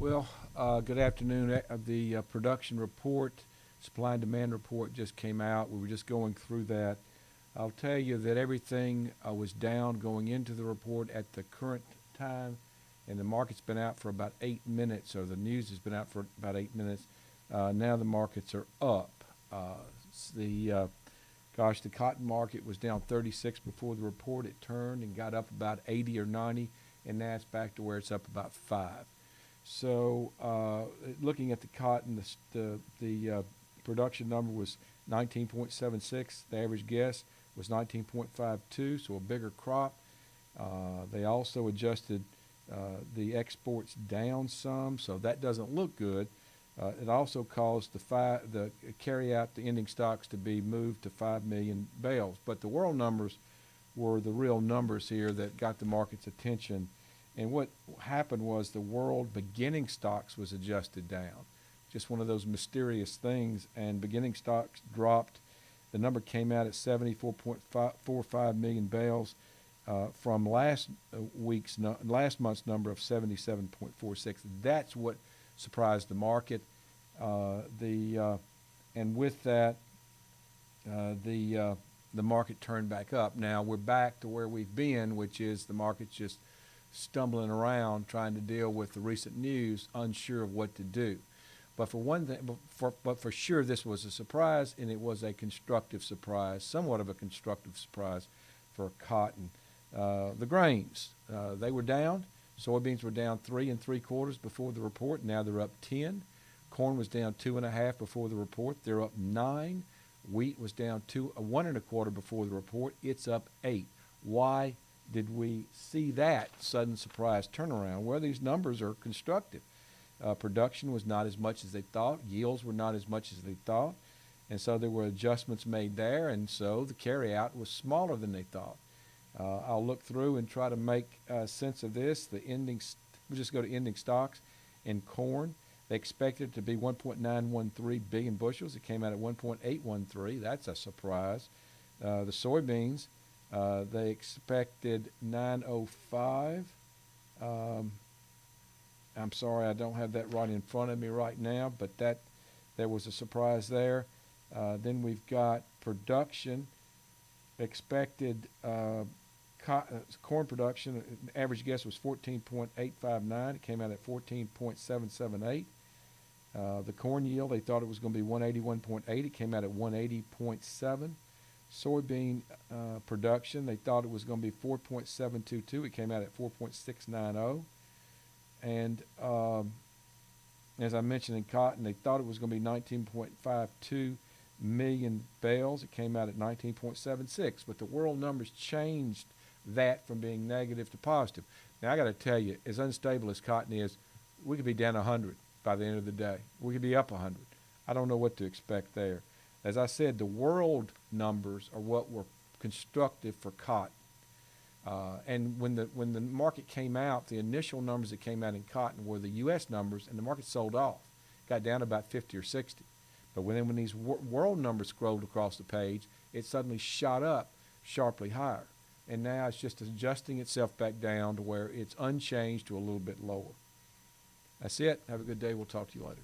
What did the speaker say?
Well, good afternoon. The production report, supply and demand report just came out. We were just going through that. I'll tell you that everything was down going into the report at the current time, and the market's been out for about 8 minutes, or the news has been out for about 8 minutes. Now the markets are up. The cotton market was down 36 before the report. It turned and got up about 80 or 90, and now it's back to where it's up about 5. So looking at the cotton, the production number was 19.76. The average guess was 19.52, so a bigger crop. They also adjusted the exports down some, so that doesn't look good. It also caused the carry out the ending stocks to be moved to 5 million bales. But the world numbers were the real numbers here that got the market's attention. And what happened was the world beginning stocks was adjusted down. Just one of those mysterious things, and beginning stocks dropped. The number came out at 74.45 million bales from last month's number of 77.46. That's what surprised the market. And with that, the market turned back up. Now we're back to where we've been, which is the market's just stumbling around trying to deal with the recent news, unsure of what to do. But for one thing, but for sure, this was a surprise, and it was a constructive surprise, somewhat of a constructive surprise for cotton. The grains, they were down. Soybeans were down 3 3/4 before the report. Now they're up 10. Corn was down 2 1/2 before the report. They're up 9. Wheat was down 1 1/4 before the report. It's up 8. Why did we see that sudden surprise turnaround? Well, these numbers are constructive. Production was not as much as they thought. Yields were not as much as they thought. And so there were adjustments made there, and so the carryout was smaller than they thought. I'll look through and try to make sense of this. We'll just go to ending stocks. In corn, they expected it to be 1.913 billion bushels. It came out at 1.813. That's a surprise. The soybeans, they expected 905. I'm sorry, I don't have that right in front of me right now, but there was a surprise there. Then we've got production expected. Corn production, average guess was 14.859. It came out at 14.778. The corn yield, they thought it was going to be 181.8. It came out at 180.7. Soybean production, they thought it was going to be 4.722. It came out at 4.690. And as I mentioned in cotton, they thought it was going to be 19.52 million bales. It came out at 19.76. But the world numbers changed that from being negative to positive. Now, I got to tell you, as unstable as cotton is, we could be down 100 by the end of the day. We could be up 100. I don't know what to expect there. As I said, the world numbers are what were constructive for cotton. And when the market came out, the initial numbers that came out in cotton were the U.S. numbers, and the market sold off, got down about 50 or 60. But when these world numbers scrolled across the page, it suddenly shot up sharply higher. And now it's just adjusting itself back down to where it's unchanged to a little bit lower. That's it. Have a good day. We'll talk to you later.